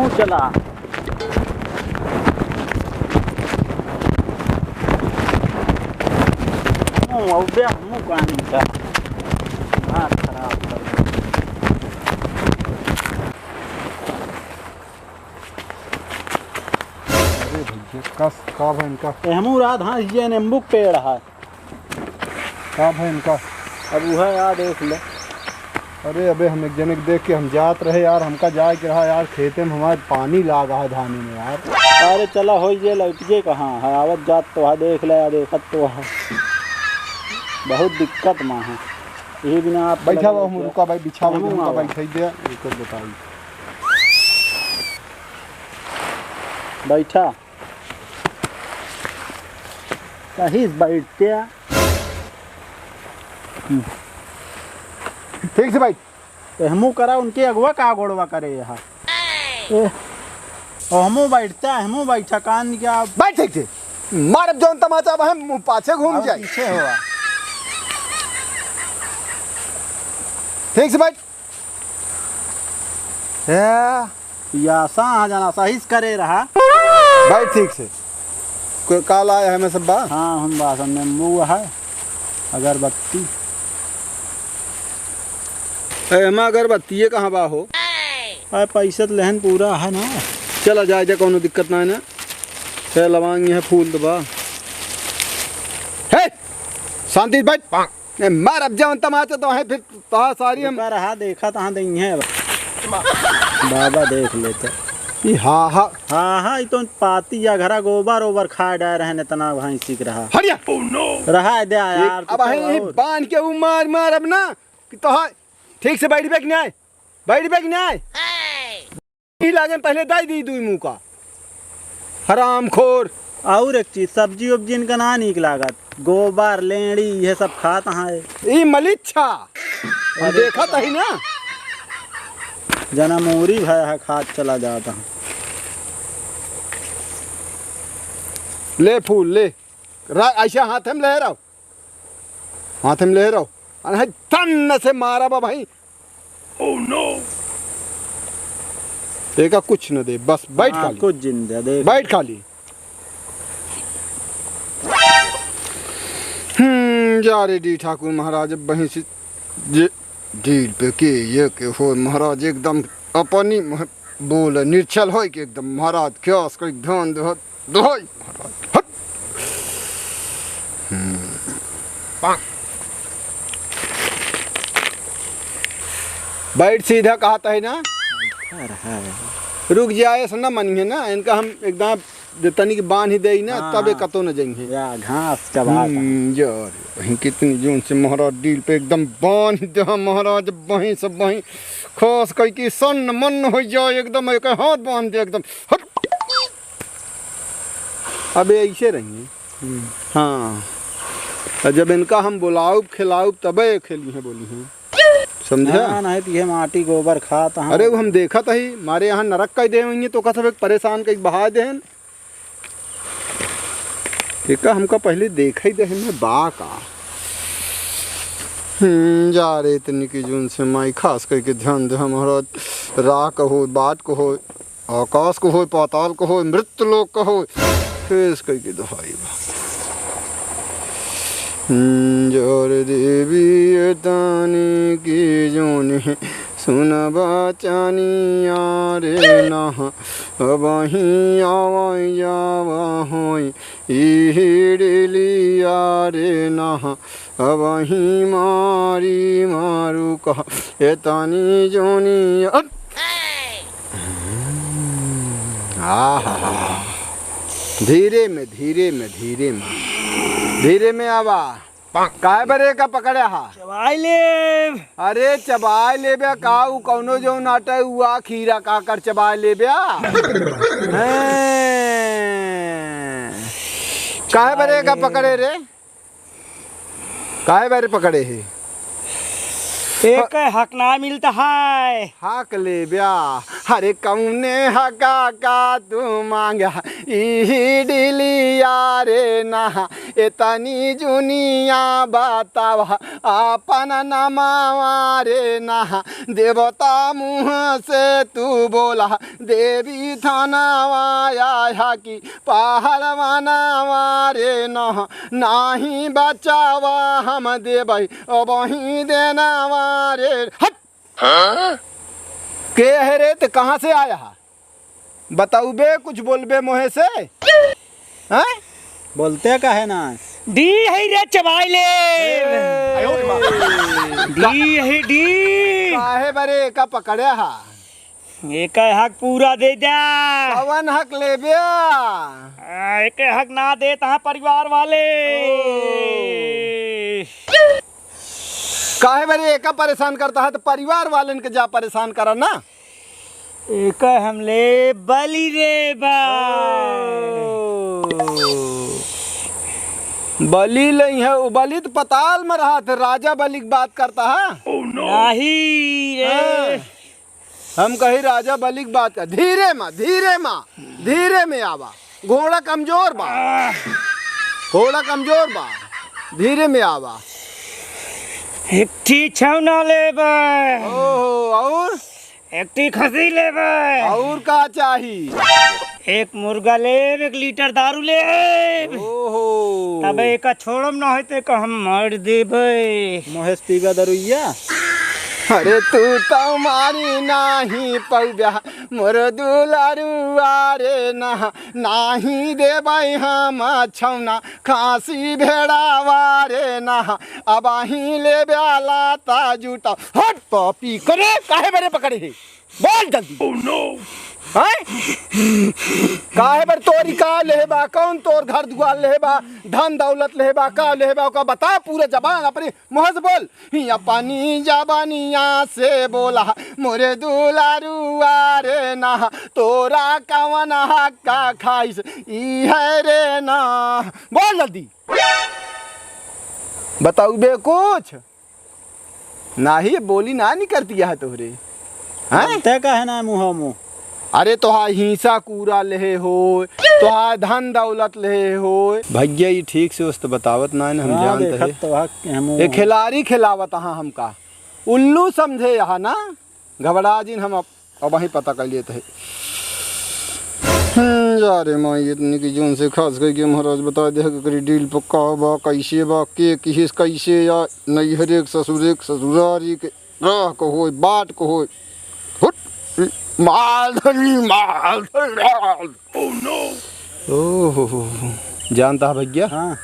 हमू चला। हमू पानी का हाथ खराब कर कस का है इनका हमू रात। हाँ ये नींबू पेड़ है का है इनका। अब वह यार देख ले। अरे अबे हम एक जने के देख के हम जात रहे यार, हमका जाए के रहा यार, खेते में हमारे पानी लागा है धाने में यार। अरे चला हो ये लौटिए कहाँ है, आवत जात तो है, देख ले देखत तो है, बहुत दिक्कत में है। यही बिना आप बैठा हुआ हम रुका भाई, बिछा हुआ हमका बैठा दे एक बताई बैठा कहीं बैठते। ठीक से भाई हमू करा उनके अगुआ का गोड़वा करे यहाँ हमू बैठता हमू बैठा कान क्या बैठ ठीक से मार जौन तमाचा वह मुंह पाछे घूम जाए पीछे हुआ। ठीक से बैठ या सा जाना सही से करे रहा। बैठ ठीक से। कोई काल आया है मैं सब बात। हाँ हम बासन नींबू है अगरबत्ती एमा अगरबत्ती ये कहाँ बा हो। अरे पैसा तो लहन पूरा है ना। चला जाए जा कोनो दिक्कत ना है ना। है लवांग है फूल दबा है शांति बैठ मार अब जाओ तमाचा तो है फिर तो सारी हम रहा देखा तहाँ दई है बाबा देख लेते। हाँ हाँ हाँ हाँ तो पाती या घरा गोबर ओबर खा डाय रहे ने तना वहीं सीख रहा हरिया रहा दे यार। अब है बांध के वो मार मार अब ना कि तो ठीक से बैठ बैठ नहीं बैठ बैठ नहीं लागे पहले दाई दी दुई मुंह का हराम खोर। और एक चीज सब्जी उब्जी इनका ना निक लागत, गोबर लेड़ी ये सब खात है। ई मलिच्छा देखा था ही ना जनमूरी भय है खाद चला जाता है। ले फूल ले ऐसा हाथ में ले रहा हाथ में ले रहा तन से मारा बा भाई। ओह नो देखा कुछ न दे बस बैठ खाली कुछ जिंदा दे बैठ खाली। जा रे डी ठाकुर महाराज वहीं से डील पे के ये के हो महाराज एकदम अपनी बोल निर्छल हो के एकदम महाराज क्या कोई ध्यान दो दो महाराज बैठ सीधा कहता है ना रुक जाए सुनना मन है ना इनका हम एकदम तनी की बांध ही दे ना तबे कतो न जाएंगे या घास चबा यार कितनी जून से महाराज डील पे एकदम बांध दे महाराज वहीं सब वहीं खास कई की सन्न मन हो जाए एकदम एक हाथ बांध दे एकदम हट अब ऐसे रहेंगे। हाँ जब इनका हम बुलाऊ खिलाऊ तबे खेली है बोली है समझा नहीं तो ये माटी गोबर खाता है। अरे वो हम देखा था ही मारे यहाँ नरक कई दे हुई तो का सब एक परेशान कई बहा दे ठीक है हमका पहले देखा ही दे में बा का जा रे इतनी की जून से माई खास करके ध्यान दे हमारा राख हो बाट को हो आकाश को हो पाताल को हो मृत्यु लोक को हो फेस करके दहाई बा जोर देवी तानी की जोने सुनबा चानी यारे ना अब ही आवाई जावा होई इहिड़ली यारे ना अब ही मारी मारू कहा ए तानी जोनी धीरे में धीरे में धीरे में धीरे में आवा काय बरे का पकड़े हा चबाई ले। अरे चबाई ले बे का उ कौनो जो नाटे हुआ खीरा का कर चबाई ले बे काय बरे का पकड़े रे काय बरे पकड़े है एक हक ना मिलता है हक ले ब्या हरे कौने हका का तू मांगा ई डिलिया रे ना इतनी जुनिया बतावा अपन नमावा रे ना देवता मुँह से तू बोला देवी थानावा आया की पहलवानावा रे ना नाही बचावा हम देबै वहीं देनावा रे हट के है रे तो कहाँ से आया बताऊ बे कुछ बोलबे मोहे से हैं बोलते का है ना डी है रे चबाइले डी है डी काहे बरे का पकड़े हा एक हक पूरा दे जा कवन हक ले बिया एक हक ना दे तहाँ परिवार वाले काहे बरे एका परेशान करता है तो परिवार वालन के जा परेशान करा ना एक हमले बलि रे बा बलि नहीं है वो बलि तो पताल में रहा था राजा बलि की बात करता है नहीं रे हम कही राजा बलि की बात कर धीरे में आवा घोड़ा कमजोर बा धीरे में आवा एक ठी छौना ले बा ओहो और एक ठी खसी ले बा और का चाही एक मुर्गा ले एक लीटर दारू ले ओहो अब एक छोड़म ना होते का हम मार देबे मोहेश पीगा दरुइया अरे तू तो मारी नाही पौब्या मोर दुलारुआ रे नाही देबै हम छौना खांसी भेड़ावा रे ना अब ही ले ब्याला ता जुटा हट पपी करे काहे बरे पकड़े है बोल जल्दी ओह नो काहे बर तोरी का लेबा कौन तोर घर दुआर लेबा धन दौलत लेबा का लेबा का बता पूरे जबान अपने मुँह से बोल हिया पानी जबानिया से बोला मोरे दुलारुआ रे ना तोरा कवन हक्का खाइस ई है रे ना बोल जल्दी बताऊ बे कुछ नाही बोली ना नहीं करती है तोहरे हैं बोलते का है ना मुँह अरे तोहा हिंसा कूरा ले हो तोहा धन दौलत ले हो भैया ये ठीक से उस बतावत ना हम जानते हैं तो ये खिलाड़ी खिलावत हाँ हमका उल्लू समझे यहाँ ना घबरा जिन हम अब वहीं पता कर लिए थे जा रे माँ इतनी की जोन से खास करके महाराज बता दे करी डील पक्का बा कैसे बा के किस कैसे या नहीं हर एक ससुरारी के राह को हो बाट को हो माल ओह जानता है भैया हाँ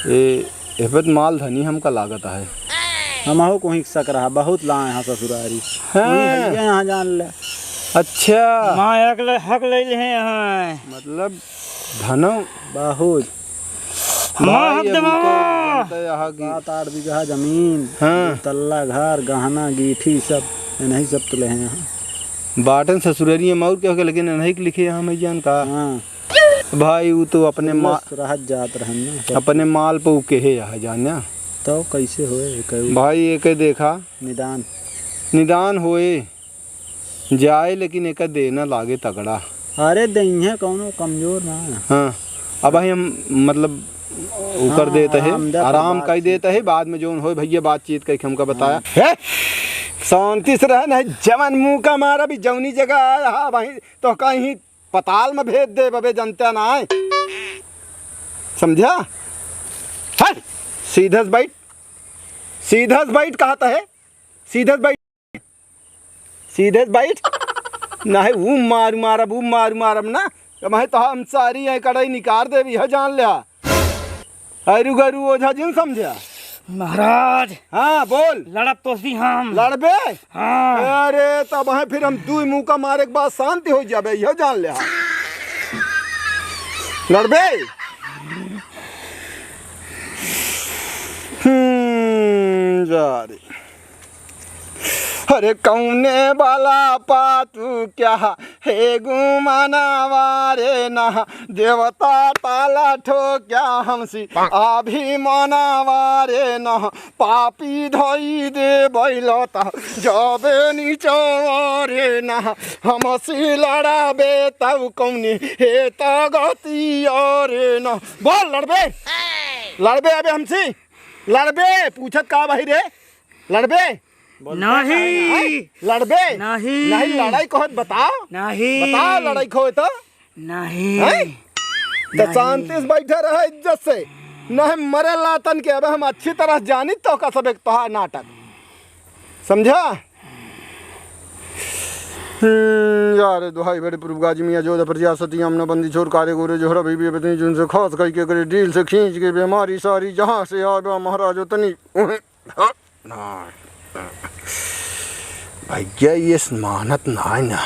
ये माल धनी हमका लागत है हम को ही शक रहा बहुत ला यहाँ ससुरारी हाँ। यहाँ जान ले अच्छा माँ हक ले ले हैं मतलब धनो बहुत माँ हक देवा 7-8 बीघा जमीन हाँ। तल्ला घर गहना गीठी सब नहीं सब तो ले हैं यहाँ बाटन ससुरारी मऊर के लेकिन नहीं लिखे यहाँ मैं जान का हाँ भाई वो तो अपने राहत जात रहन ना अपने माल पे उके है यहाँ जाना तो कैसे होए भाई एक देखा निदान होए जाए लेकिन एक देना लागे तगड़ा अरे दही है कौनो कमजोर ना हाँ अब भाई हम मतलब वो कर देते है आराम कर देते है बाद में जो हो भैया बातचीत करके हमका बताया शांति से रहना है जवन मुंह का मारा भी जौनी जगह आया वहीं तो कहीं पताल में भेज दे बबे जनता ना है समझा है सीधस बैठ कहता है सीधस बैठ ना है वो मारू ना मैं तो हम सारी है कड़ाई निकाल दे भी है जान लिया अरु गरु ओझा जिन समझा महाराज हाँ बोल लड़ब तो सी हम लड़बे हाँ अरे तब है फिर हम दू मुंह का मारे के बाद शांति हो जाबे यह जान ले लड़बे जा रे अरे कौने वाला पातू क्या हे गुमाना वारे ना देवता ताला ठो क्या हमसी अभी मना वारे ना पापी धोई दे बैलता जबे नीचो रे ना हमसी लड़ाबे तब कौनी हे तो गति रे ना बोल लड़बे लड़बे अबे हमसी लड़बे पूछत का भाई रे लड़बे नहीं लड़बे नहीं नहीं लड़ाई को बताओ नहीं बताओ लड़ाई को तो नहीं तो शांति से बैठे रहे इज्जत से नहीं मरे लातन के अब हम अच्छी तरह जानी तो का सब एक तोहार नाटक समझा यार दुहाई बड़े पूर्व गाजी मियाँ जोधा प्रजा सती हमने बंदी छोड़ कारे गोरे जोहरा भी बतनी जुन से खास कई के करे डील से खींच के बीमारी सारी जहाँ से आवा महाराज उतनी भैया ये मानत ना है ना